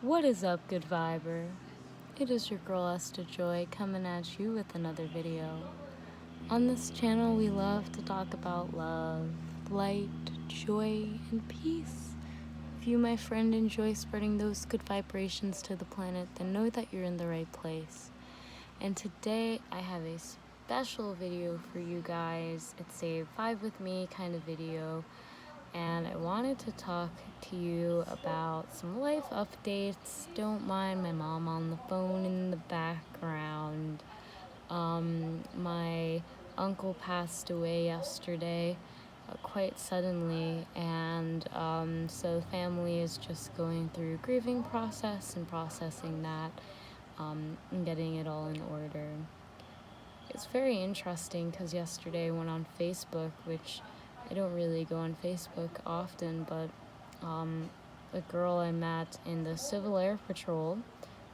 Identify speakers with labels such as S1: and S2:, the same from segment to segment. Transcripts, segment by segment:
S1: What is up, good viber? It is your girl Esther Joy coming at you with another video. On this channel, we love to talk about love, light, joy, and peace. If you, my friend, enjoy spreading those good vibrations to the planet, then know that you're in the right place. And today, I have a special video for you guys. It's a vibe with me kind of video. And I wanted to talk to you about some life updates. Don't mind my mom on the phone in the background. My uncle passed away yesterday, quite suddenly, and so the family is just going through a grieving process and processing that, and getting it all in order. It's very interesting because yesterday I went on Facebook, which I don't really go on Facebook often, but a girl I met in the Civil Air Patrol,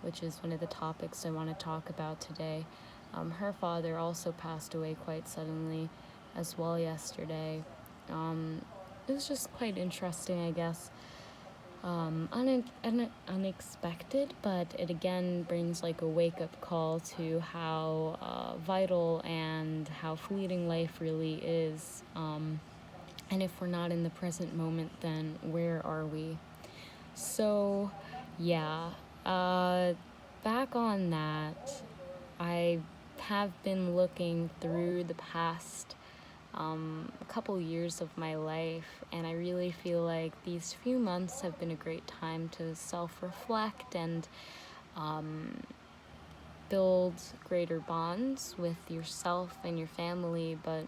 S1: which is one of the topics I want to talk about today, her father also passed away quite suddenly as well yesterday. It was just quite interesting, I guess. Unexpected, but it again brings like a wake-up call to how vital and how fleeting life really is. And if we're not in the present moment, then where are we? So, yeah, back on that, I have been looking through the past couple years of my life, and I really feel like these few months have been a great time to self-reflect and build greater bonds with yourself and your family. But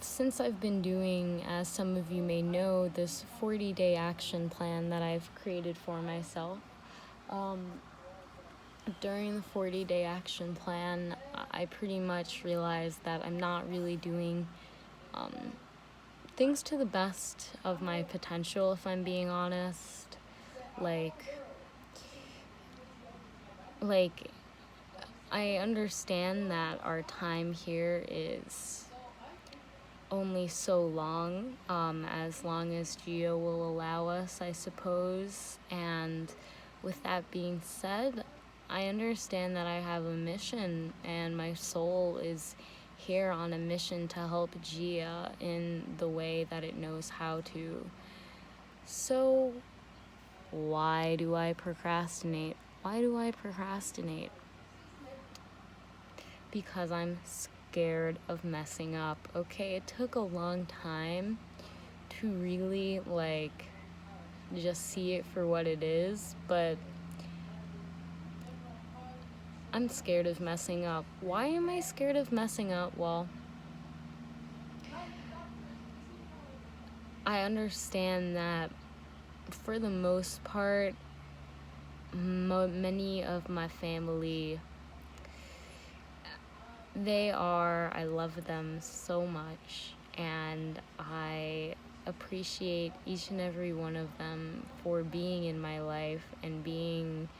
S1: since I've been doing, as some of you may know, this 40-day action plan that I've created for myself, during the 40-day action plan, I pretty much realized that I'm not really doing things to the best of my potential, if I'm being honest. Like I understand that our time here is only so long, as long as Geo will allow us, I suppose. And with that being said, I understand that I have a mission, and my soul is here on a mission to help Gia in the way that it knows how to. So, why do I procrastinate? Why do I procrastinate? Because I'm scared of messing up. Okay, it took a long time to really just see it for what it is, but I'm scared of messing up. Why am I scared of messing up? Well, I understand that for the most part, many of my family, I love them so much, and I appreciate each and every one of them for being in my life and being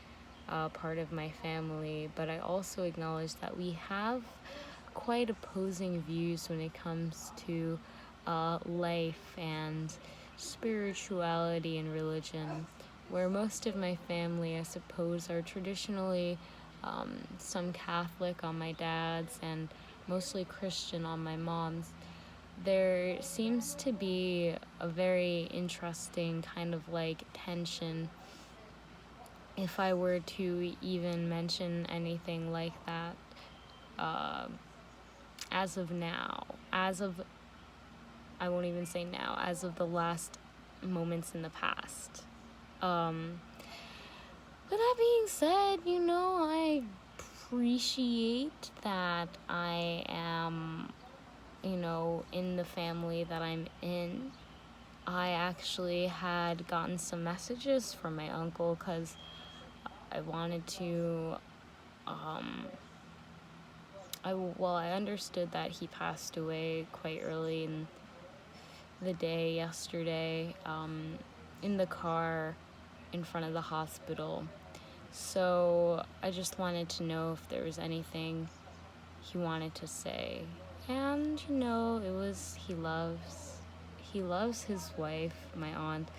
S1: part of my family. But I also acknowledge that we have quite opposing views when it comes to life and spirituality and religion, where most of my family, I suppose, are traditionally some Catholic on my dad's and mostly Christian on my mom's. There seems to be a very interesting kind of tension, if I were to even mention anything like that, as of now, I won't even say now, as of the last moments in the past. But that being said, I appreciate that I am, in the family that I'm in. I actually had gotten some messages from my uncle because I wanted to, I understood that he passed away quite early in the day yesterday, in the car in front of the hospital. So I just wanted to know if there was anything he wanted to say. And, it was, he loves his wife, my aunt,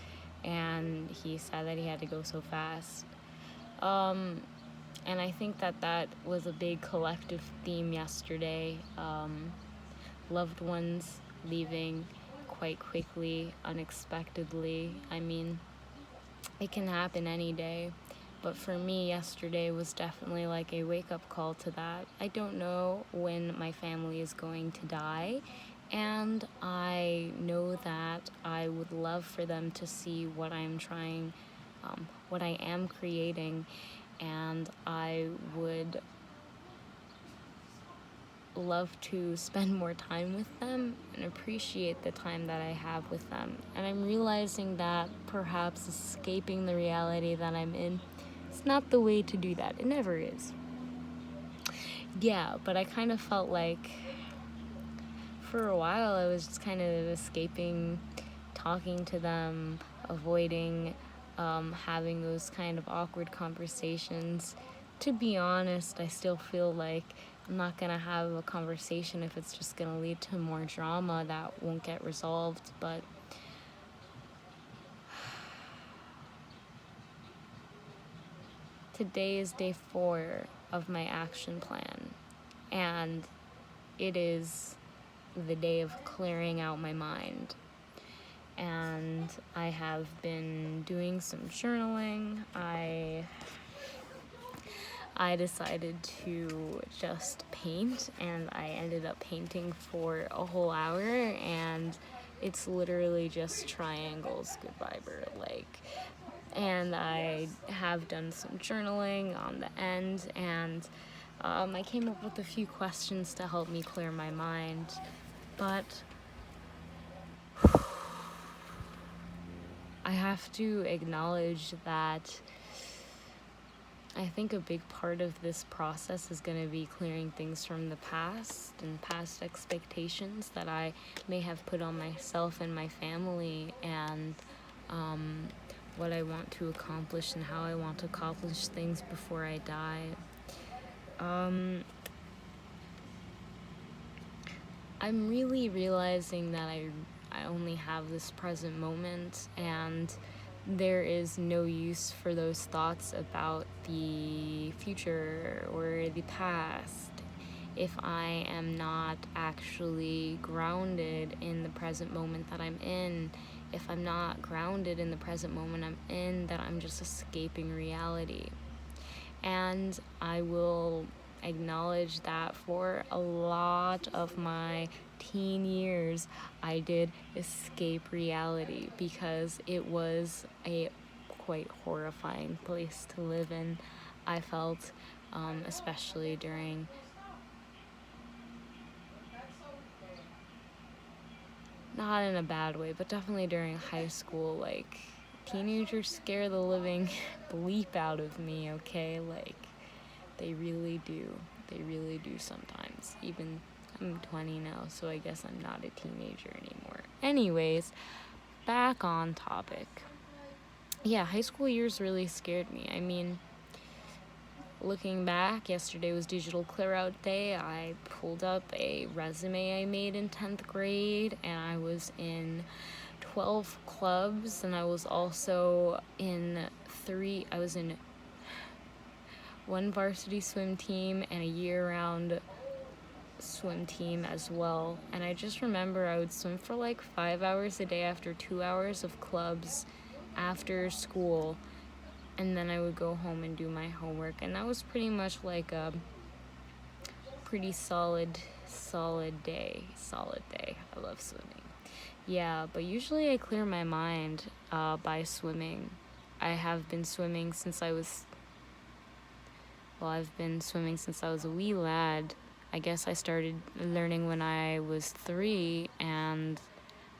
S1: and he said that he had to go so fast. And I think that was a big collective theme yesterday. Loved ones leaving quite quickly, unexpectedly. I mean, it can happen any day. But for me, yesterday was definitely like a wake-up call to that. I don't know when my family is going to die, and I know that I would love for them to see what I'm trying, what I am creating, and I would love to spend more time with them and appreciate the time that I have with them. And I'm realizing that perhaps escaping the reality that I'm in is not the way to do that. It never is. Yeah, but I kind of felt like for a while I was just kind of escaping talking to them, avoiding having those kind of awkward conversations. To be honest, I still feel like I'm not going to have a conversation if it's just going to lead to more drama that won't get resolved. But today is day 4 of my action plan, and it is the day of clearing out my mind. And I have been doing some journaling. I decided to just paint, and I ended up painting for a whole hour, and it's literally just triangles, good viber, like. And I have done some journaling on the end, and I came up with a few questions to help me clear my mind, but I have to acknowledge that I think a big part of this process is going to be clearing things from the past and past expectations that I may have put on myself and my family, and what I want to accomplish and how I want to accomplish things before I die. I'm really realizing that I only have this present moment, and there is no use for those thoughts about the future or the past if I am not actually grounded in the present moment that I'm in. If I'm not grounded in the present moment I'm in, that I'm just escaping reality. And I will acknowledge that for a lot of my teen years, I did escape reality because it was a quite horrifying place to live in. I felt, especially during not in a bad way, but definitely during high school, like, teenagers scare the living bleep out of me, okay? Like, they really do. They really do sometimes. Even I'm 20 now, so I guess I'm not a teenager anymore. Anyways, back on topic. Yeah, high school years really scared me. I mean, looking back, yesterday was digital clear out day. I pulled up a resume I made in 10th grade, and I was in 12 clubs, and I was also in one varsity swim team and a year-round swim team as well. And I just remember I would swim for like 5 hours a day after 2 hours of clubs after school, and then I would go home and do my homework, and that was pretty much like a pretty solid day. I love swimming. Yeah, but usually I clear my mind by swimming. I've been swimming since I was a wee lad. I guess I started learning when I was 3, and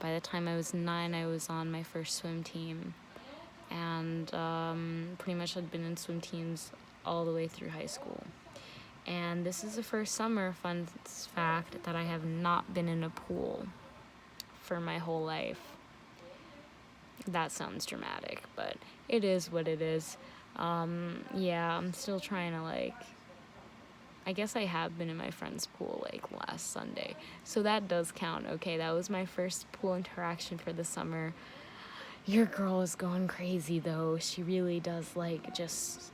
S1: by the time I was 9, I was on my first swim team. And pretty much I'd been in swim teams all the way through high school. And this is the first summer, fun fact, that I have not been in a pool for my whole life. That sounds dramatic, but it is what it is. Yeah, I'm still trying to, I guess I have been in my friend's pool, last Sunday. So that does count, okay? That was my first pool interaction for the summer. Your girl is going crazy though. She really does like just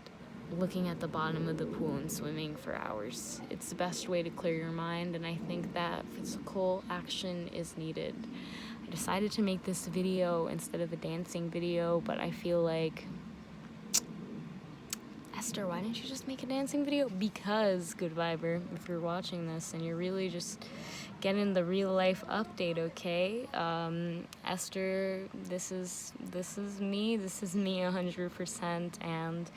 S1: looking at the bottom of the pool and swimming for hours. It's the best way to clear your mind, and I think that physical action is needed. I decided to make this video instead of a dancing video, but I feel like, Esther, why didn't you just make a dancing video? Because, good viber, if you're watching this and you're really just getting the real life update, okay? Esther, this is me 100%, and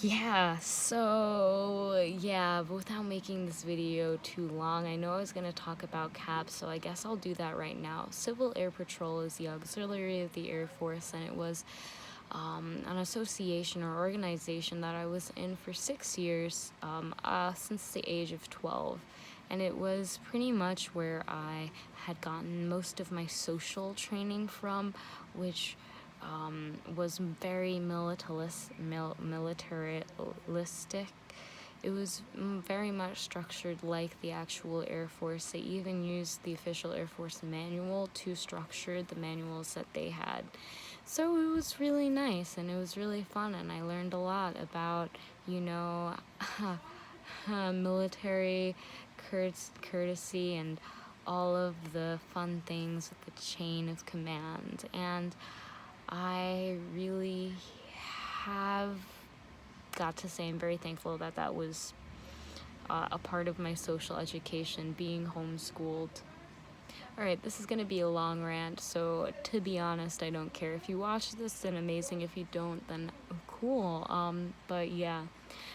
S1: yeah, so yeah, but without making this video too long, I know I was going to talk about CAP, so I guess I'll do that right now. Civil Air Patrol is the auxiliary of the Air Force, and it was an association or organization that I was in for 6 years, since the age of 12. And it was pretty much where I had gotten most of my social training from, which was very militaristic. It was very much structured like the actual Air Force. They even used the official Air Force manual to structure the manuals that they had. So it was really nice, and it was really fun, and I learned a lot about, military courtesy and all of the fun things with the chain of command. And I really have got to say I'm very thankful that that was a part of my social education, being homeschooled. Alright, this is going to be a long rant, so to be honest, I don't care. If you watch this, then amazing. If you don't, then cool. But yeah,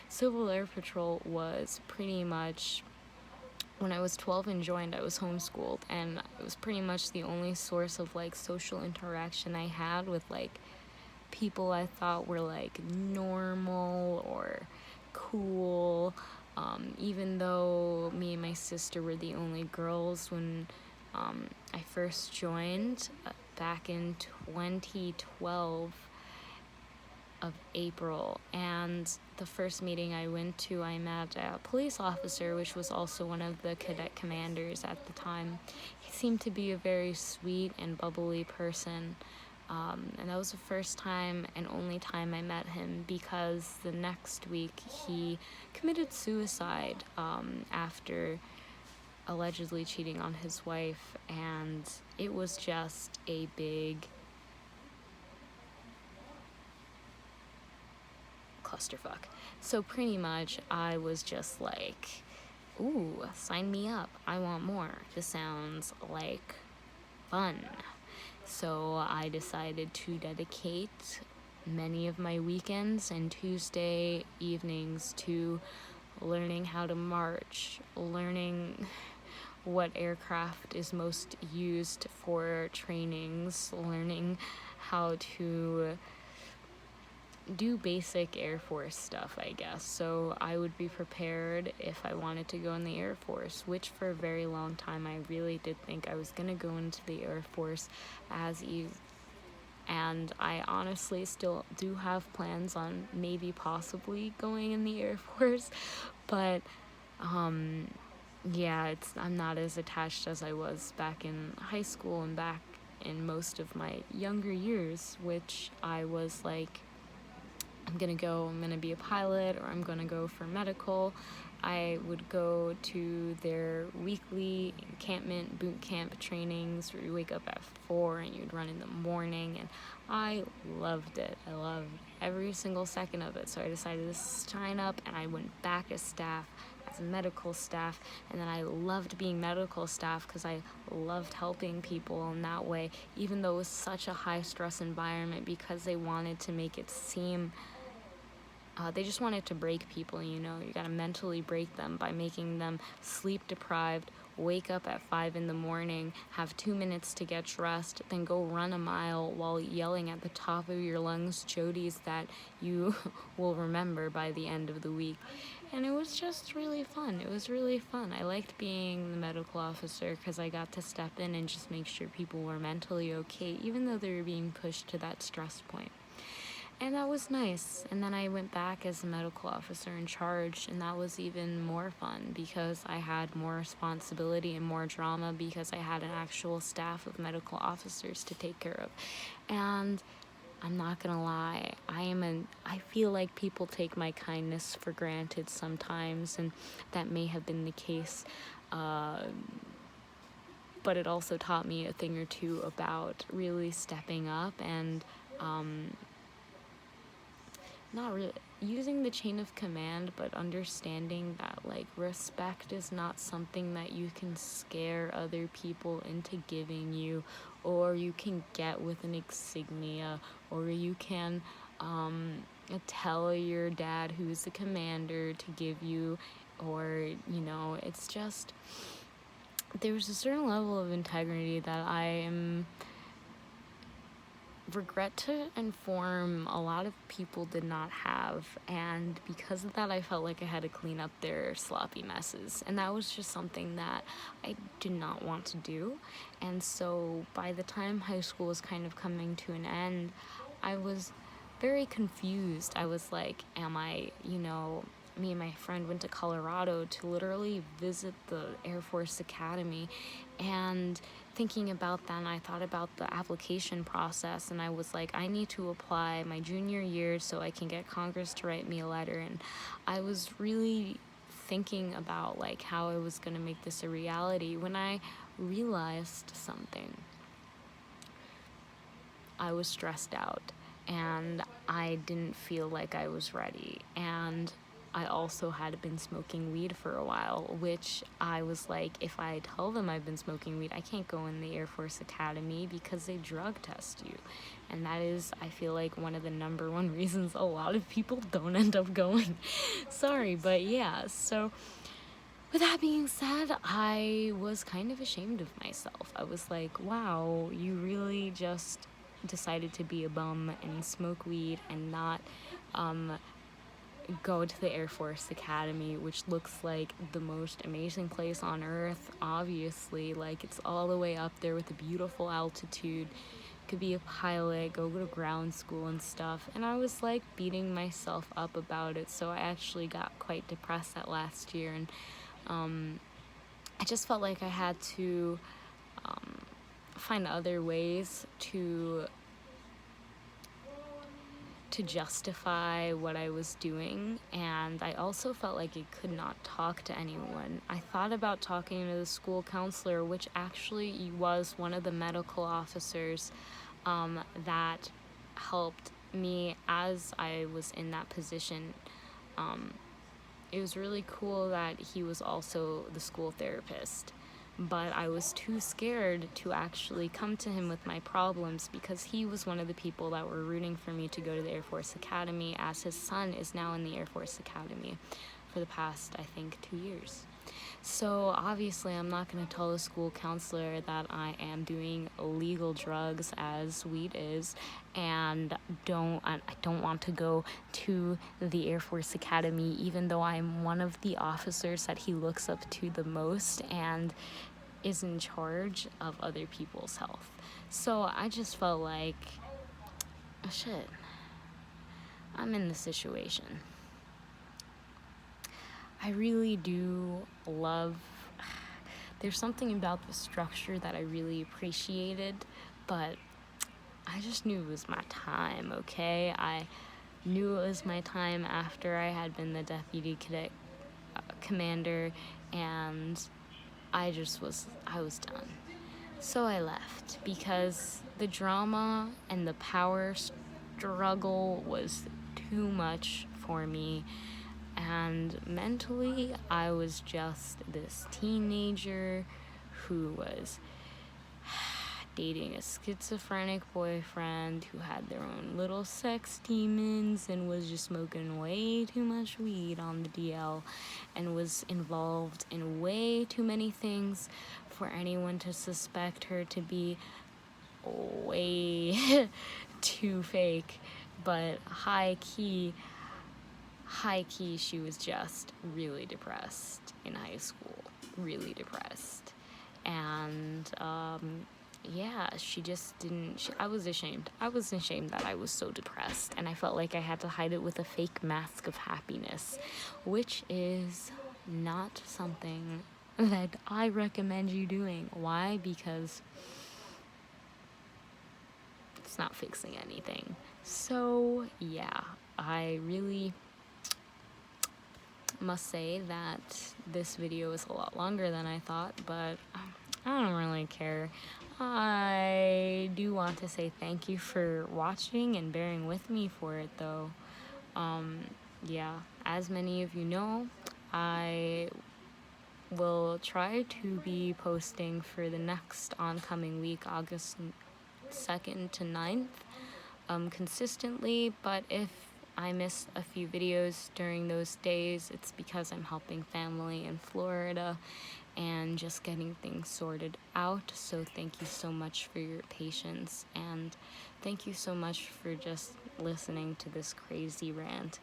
S1: Civil Air Patrol was pretty much, when I was 12 and joined, I was homeschooled, and it was pretty much the only source of like social interaction I had with like people I thought were like normal or cool. Even though me and my sister were the only girls when I first joined back in 2012 of April, and the first meeting I went to, I met a police officer, which was also one of the cadet commanders at the time. He seemed to be a very sweet and bubbly person, and that was the first time and only time I met him, because the next week he committed suicide after allegedly cheating on his wife, and it was just a big clusterfuck. So pretty much I was just like, ooh, sign me up, I want more, this sounds like fun. So I decided to dedicate many of my weekends and Tuesday evenings to learning how to march, learning what aircraft is most used for trainings, learning how to do basic Air Force stuff, I guess. So I would be prepared if I wanted to go in the Air Force, which for a very long time I really did think I was gonna go into the Air Force and I honestly still do have plans on maybe possibly going in the Air Force, but yeah, I'm not as attached as I was back in high school and back in most of my younger years, which I was like, I'm gonna be a pilot, or I'm gonna go for medical. I would go to their weekly encampment boot camp trainings where you wake up at 4 and you'd run in the morning, and I loved it. I loved every single second of it. So I decided to sign up, and I went back as staff, as medical staff, and then I loved being medical staff because I loved helping people in that way, even though it was such a high stress environment, because they wanted to make it seem they just wanted to break people, you gotta mentally break them by making them sleep deprived, wake up at 5 in the morning, have 2 minutes to get dressed, then go run a mile while yelling at the top of your lungs jodies that you will remember by the end of the week. And it was just really fun. It was really fun. I liked being the medical officer because I got to step in and just make sure people were mentally okay, even though they were being pushed to that stress point. And that was nice. And then I went back as a medical officer in charge, and that was even more fun because I had more responsibility and more drama because I had an actual staff of medical officers to take care of. And I'm not gonna lie, I feel like people take my kindness for granted sometimes, and that may have been the case. But it also taught me a thing or two about really stepping up and not really using the chain of command, but understanding that like respect is not something that you can scare other people into giving you, or you can get with an insignia, or you can tell your dad who's the commander to give you, or it's just there's a certain level of integrity that I am regret to inform a lot of people did not have, and because of that I felt like I had to clean up their sloppy messes, and that was just something that I did not want to do. And so by the time high school was kind of coming to an end, I was very confused. I was like, am I, me and my friend went to Colorado to literally visit the Air Force Academy, and thinking about that, and I thought about the application process, and I was like, I need to apply my junior year so I can get Congress to write me a letter. And I was really thinking about like how I was going to make this a reality when I realized something. I was stressed out, and I didn't feel like I was ready, and I also had been smoking weed for a while, which I was like, if I tell them I've been smoking weed, I can't go in the Air Force Academy because they drug test you. And that is, I feel like, one of the number one reasons a lot of people don't end up going. Sorry, but yeah, so with that being said, I was kind of ashamed of myself. I was like, wow, you really just decided to be a bum and smoke weed and not go to the Air Force Academy, which looks like the most amazing place on earth, obviously. Like, it's all the way up there with a beautiful altitude. Could be a pilot, go to ground school and stuff. And I was like beating myself up about it, so I actually got quite depressed that last year, and I just felt like I had to find other ways to justify what I was doing, and I also felt like I could not talk to anyone. I thought about talking to the school counselor, which actually was one of the medical officers that helped me as I was in that position. It was really cool that he was also the school therapist, but I was too scared to actually come to him with my problems because he was one of the people that were rooting for me to go to the Air Force Academy, as his son is now in the Air Force Academy for the past, I think, 2 years. So obviously I'm not going to tell the school counselor that I am doing illegal drugs, as weed is, and I don't want to go to the Air Force Academy, even though I'm one of the officers that he looks up to the most and is in charge of other people's health. So I just felt like, oh shit, I'm in this situation. I really do love, there's something about the structure that I really appreciated, but I just knew it was my time, okay? I knew it was my time after I had been the deputy cadet commander, and I was done. So I left because the drama and the power struggle was too much for me. And mentally, I was just this teenager who was dating a schizophrenic boyfriend who had their own little sex demons and was just smoking way too much weed on the DL and was involved in way too many things for anyone to suspect her to be way too fake. But high key, she was just really depressed in high school, really depressed. And yeah, she just didn't. I was ashamed. I was ashamed that I was so depressed, and I felt like I had to hide it with a fake mask of happiness, which is not something that I recommend you doing. Why? Because it's not fixing anything. So, yeah, I really must say that this video is a lot longer than I thought, but I don't really care. I do want to say thank you for watching and bearing with me for it, though. Yeah, as many of you know, I will try to be posting for the next oncoming week, August 2nd to 9th, consistently, but if I miss a few videos during those days, it's because I'm helping family in Florida and just getting things sorted out. So thank you so much for your patience, and thank you so much for just listening to this crazy rant.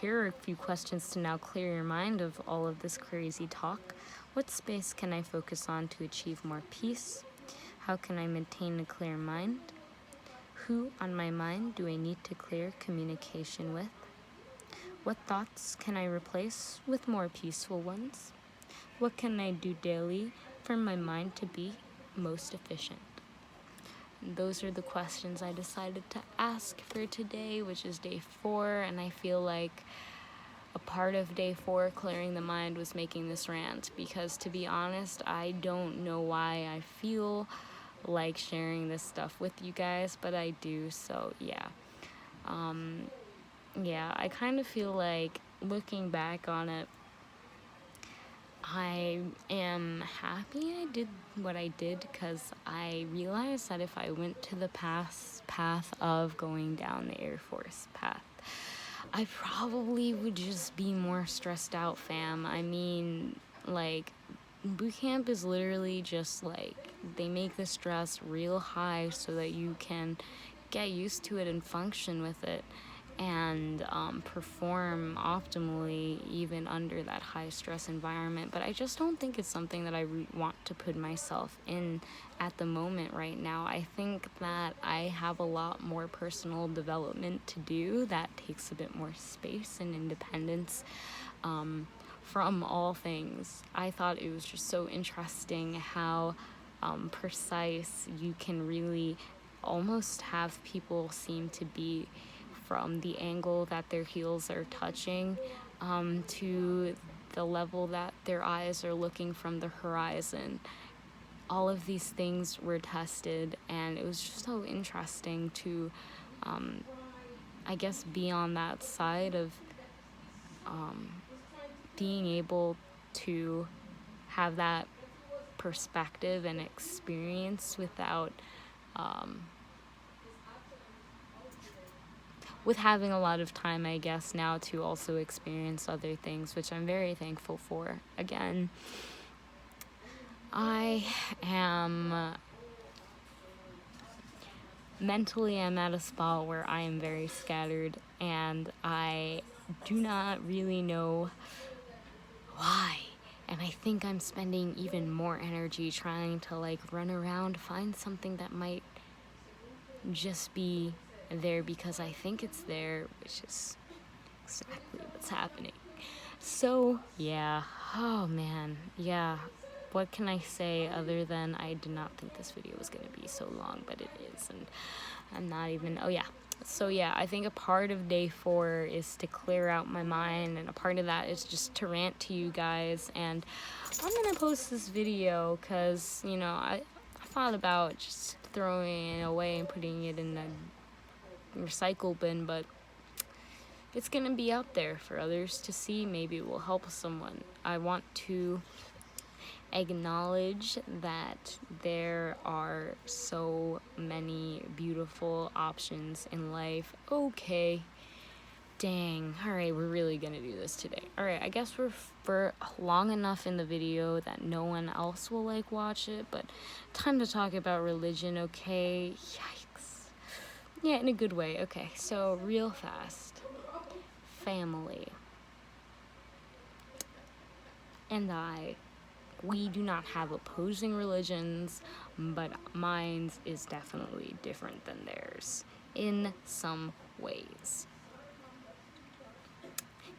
S1: Here are a few questions to now clear your mind of all of this crazy talk. What space can I focus on to achieve more peace? How can I maintain a clear mind? Who on my mind do I need to clear communication with? What thoughts can I replace with more peaceful ones? What can I do daily for my mind to be most efficient? And those are the questions I decided to ask for today, which is day 4, and I feel like a part of day 4, clearing the mind, was making this rant, because to be honest, I don't know why I feel like sharing this stuff with you guys, but I do. So yeah, I kind of feel like, looking back on it, I am happy I did what I did, because I realized that if I went to the path of going down the Air Force path, I probably would just be more stressed out, fam. I mean, like, boot camp is literally just like, they make the stress real high so that you can get used to it and function with it, and perform optimally even under that high stress environment. But I just don't think it's something that I want to put myself in at the moment right now. I think that I have a lot more personal development to do that takes a bit more space and independence from all things. I thought it was just so interesting how precise you can really almost have people seem to be from the angle that their heels are touching to the level that their eyes are looking from the horizon. All of these things were tested, and it was just so interesting to, I guess, be on that side of being able to have that perspective and experience without with having a lot of time, I guess, now to also experience other things, which I'm very thankful for. Again, I am mentally, I'm at a spot where I am very scattered, and I do not really know why. And I think I'm spending even more energy trying to like run around, find something that might just be there because I think it's there, which is exactly what's happening. So yeah, oh man, yeah, what can I say other than I did not think this video was gonna be so long, but it is. And I'm not even, so yeah, I think a part of day 4 is to clear out my mind, and a part of that is just to rant to you guys. And I'm gonna post this video because, you know, I thought about just throwing it away and putting it in the recycle bin, but it's gonna be out there for others to see. Maybe it will help someone. I want to acknowledge that there are so many beautiful options in life. Okay, dang, alright, we're really gonna do this today. Alright, I guess we're for long enough in the video that no one else will like watch it, but time to talk about religion. Okay, yikes. Yeah, in a good way. Okay, so real fast, family and I we do not have opposing religions, but mine is definitely different than theirs in some ways.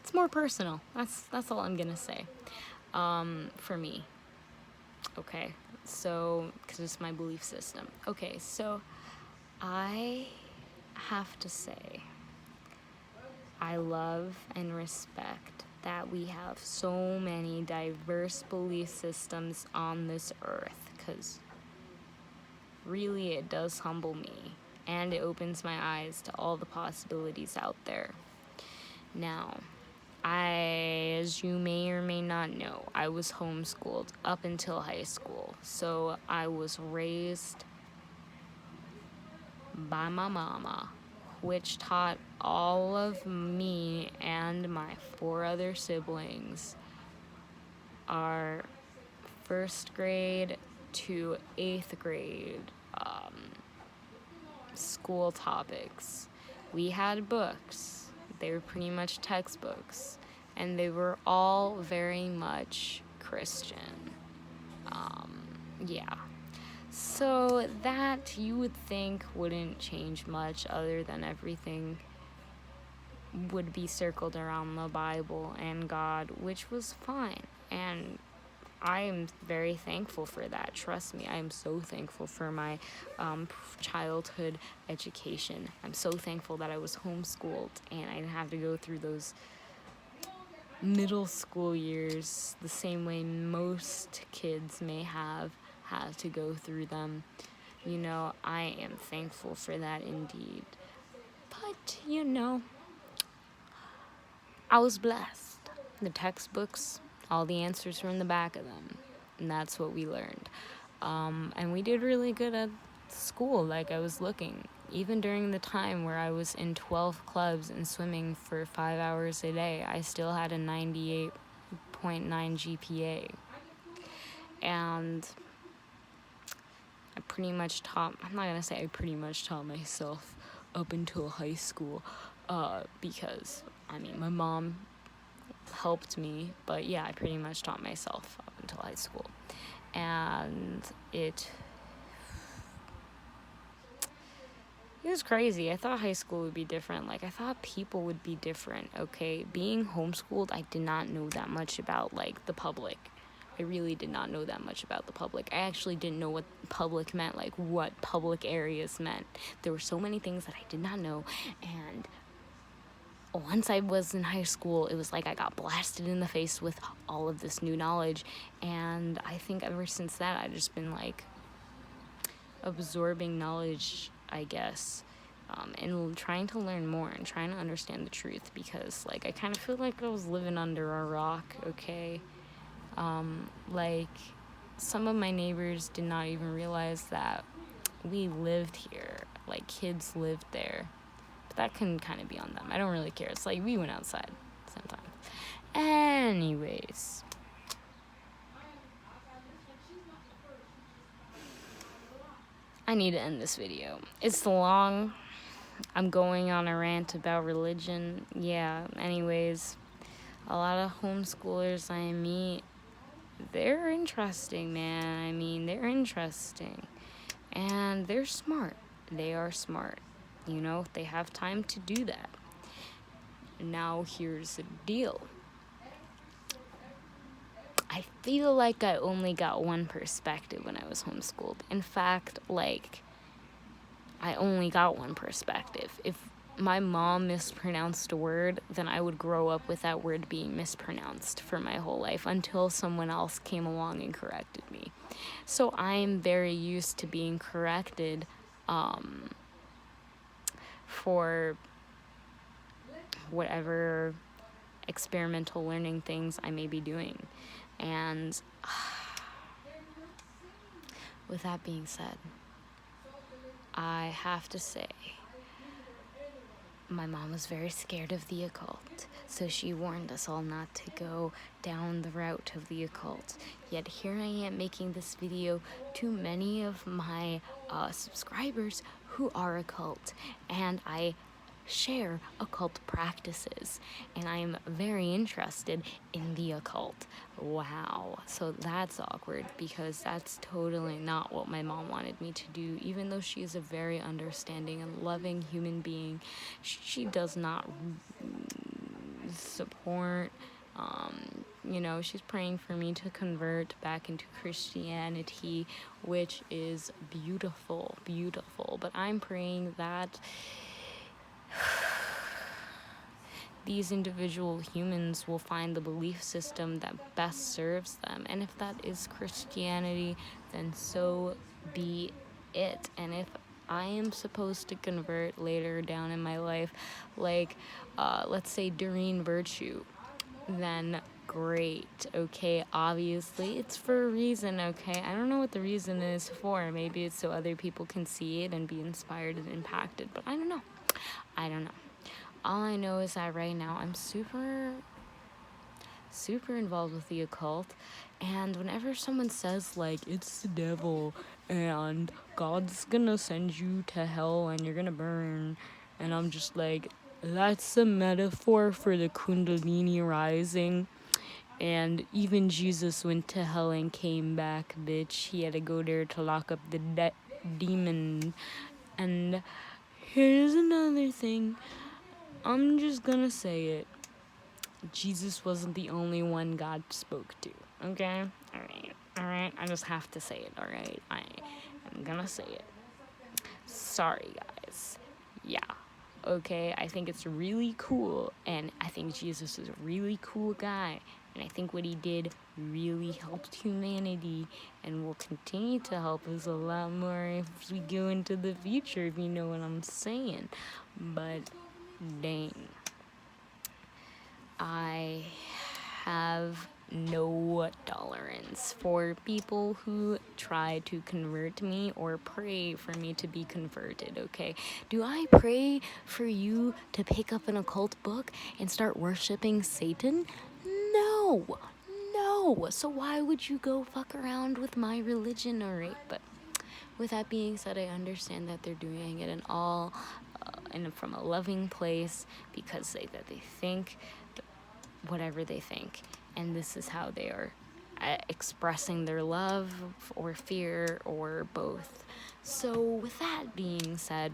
S1: It's more personal. That's all I'm gonna say. For me. Okay, so because it's my belief system. Okay, so I have to say, I love and respect that we have so many diverse belief systems on this earth, because really it does humble me and it opens my eyes to all the possibilities out there. Now, as you may or may not know, I was homeschooled up until high school. So I was raised by my mama, which taught all of me and my 4 other siblings our 1st grade to 8th grade school topics. We had books. They were pretty much textbooks, and they were all very much Christian. Yeah. So that you would think wouldn't change much, other than everything would be circled around the Bible and God, which was fine. And I am very thankful for that. Trust me, I am so thankful for my childhood education. I'm so thankful that I was homeschooled and I didn't have to go through those middle school years the same way most kids may have had to go through them. You know, I am thankful for that indeed. But, you know, I was blessed. The textbooks, all the answers were in the back of them. And that's what we learned. And we did really good at school, like I was looking. Even during the time where I was in 12 clubs and swimming for 5 hours a day, I still had a 98.9 GPA. And I pretty much taught, I'm not going to say I pretty much taught myself up until high school, because, I mean, my mom helped me, but yeah, I pretty much taught myself up until high school. And it was crazy. I thought high school would be different. Like, I thought people would be different, okay? Being homeschooled, I did not know that much about, like, the public. I really did not know that much about the public. I actually didn't know what public meant, like, what public areas meant. There were so many things that I did not know, and once I was in high school, it was like I got blasted in the face with all of this new knowledge, and I think ever since that, I've just been, like, absorbing knowledge, I guess, and trying to learn more and trying to understand the truth, because, like, I kind of feel like I was living under a rock, okay? Like, some of my neighbors did not even realize that we lived here, like, kids lived there. But that can kind of be on them. I don't really care. It's like we went outside sometimes. Anyways, I need to end this video. It's long. I'm going on a rant about religion. Yeah, anyways, a lot of homeschoolers I meet, they're interesting, man. I mean, they're interesting. And they're smart. They are smart. You know, they have time to do that. Now, here's the deal. I feel like I only got one perspective when I was homeschooled. In fact, like, I only got one perspective. If my mom mispronounced a word, then I would grow up with that word being mispronounced for my whole life until someone else came along and corrected me. So I'm very used to being corrected for whatever experimental learning things I may be doing. And with that being said, I have to say, my mom was very scared of the occult, so she warned us all not to go down the route of the occult. Yet here I am making this video to many of my subscribers who are occult, and I share occult practices, and I am very interested in the occult. Wow. So that's awkward because that's totally not what my mom wanted me to do. Even though she is a very understanding and loving human being, she does not support. She's praying for me to convert back into Christianity, which is beautiful, beautiful. But I'm praying that these individual humans will find the belief system that best serves them. And if that is Christianity, then so be it. And if I am supposed to convert later down in my life, like, let's say Doreen Virtue, then great, okay? Obviously, it's for a reason, okay? I don't know what the reason is for. Maybe it's so other people can see it and be inspired and impacted, but I don't know. All I know is that right now I'm super involved with the occult, and whenever someone says, like, it's the devil and God's gonna send you to hell and you're gonna burn, and I'm just like, that's a metaphor for the Kundalini rising, and even Jesus went to hell and came back, bitch. He had to go there to lock up the demon. And here's another thing, I'm just gonna say it. Jesus wasn't the only one God spoke to, okay? Alright, I just have to say it, alright? I'm gonna say it. Sorry, guys. Yeah, okay? I think it's really cool, and I think Jesus is a really cool guy, and I think what he did really helped humanity, and will continue to help us a lot more if we go into the future, if you know what I'm saying. But, dang. I have no tolerance for people who try to convert me or pray for me to be converted, okay? Do I pray for you to pick up an occult book and start worshiping Satan? No. So why would you go fuck around with my religion, alright? But with that being said, I understand that they're doing it in all, and from a loving place, because they think whatever they think, and this is how they are expressing their love or fear or both. So with that being said,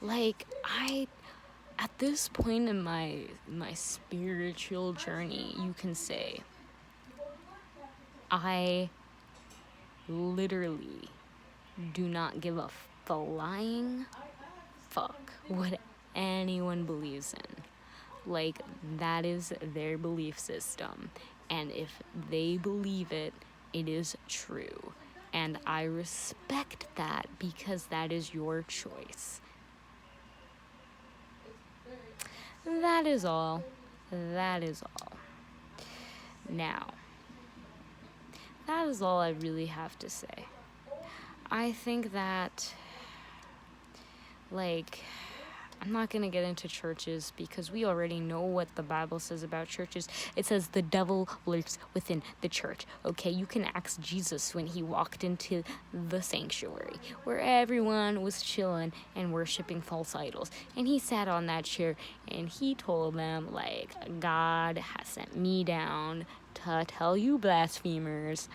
S1: like, at this point in my spiritual journey, you can say I literally do not give a flying fuck what anyone believes in. Like, that is their belief system, and if they believe it, it is true, and I respect that because that is your choice. That is all. Now, that is all I really have to say. I think that, like, I'm not going to get into churches because we already know what the Bible says about churches. It says the devil lurks within the church, okay? You can ask Jesus when he walked into the sanctuary where everyone was chilling and worshiping false idols. And he sat on that chair and he told them, like, God has sent me down to tell you blasphemers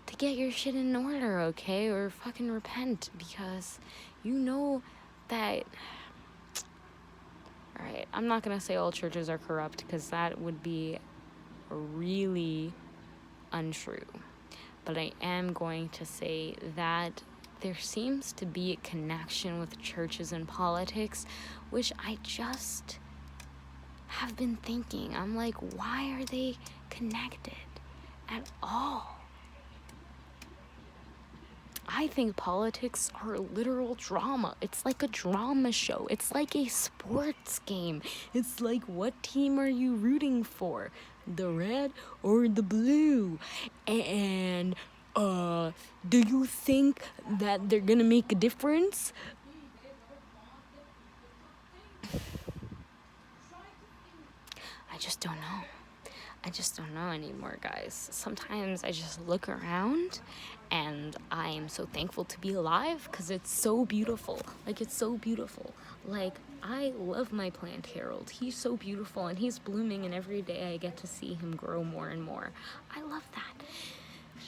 S1: to get your shit in order, okay? Or fucking repent, because you know that... Alright, I'm not gonna say all churches are corrupt, because that would be really untrue. But I am going to say that there seems to be a connection with churches and politics, which I just have been thinking. I'm like, why are they connected at all? I think politics are literal drama. It's like a drama show. It's like a sports game. It's like, what team are you rooting for? The red or the blue? And, do you think that they're gonna make a difference? I just don't know. I just don't know anymore, guys. Sometimes I just look around and I am so thankful to be alive because it's so beautiful. Like, it's so beautiful. Like, I love my plant Harold. He's so beautiful and he's blooming, and every day I get to see him grow more and more. I love that.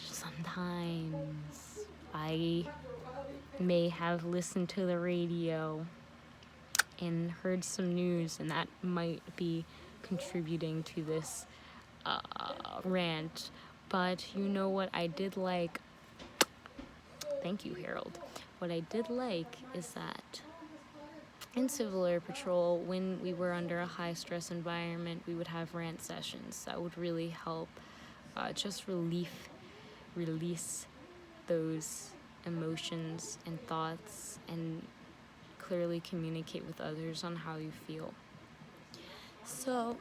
S1: Sometimes I may have listened to the radio and heard some news, and that might be contributing to this rant. But you know what I did like? Thank you, Harold. What I did like is that in Civil Air Patrol, when we were under a high stress environment, we would have rant sessions that would really help just release those emotions and thoughts and clearly communicate with others on how you feel. So,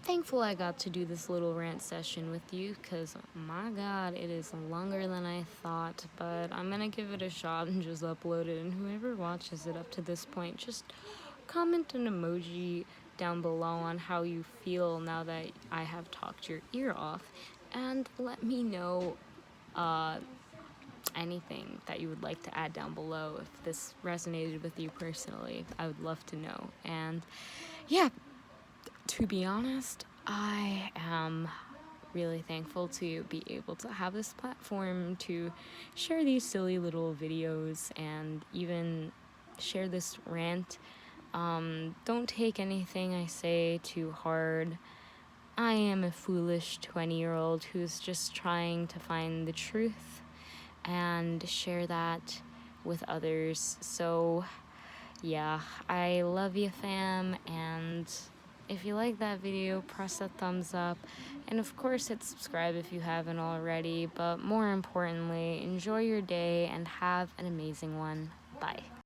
S1: thankful I got to do this little rant session with you, because my god, it is longer than I thought, but I'm gonna give it a shot and just upload it, and whoever watches it up to this point, just comment an emoji down below on how you feel now that I have talked your ear off, and let me know anything that you would like to add down below. If this resonated with you personally, I would love to know. And yeah, to be honest, I am really thankful to be able to have this platform to share these silly little videos and even share this rant. Don't take anything I say too hard. I am a foolish 20-year-old who's just trying to find the truth and share that with others. So yeah, I love you, fam, and if you like that video, press that thumbs up, and of course hit subscribe if you haven't already. But more importantly, enjoy your day and have an amazing one. Bye.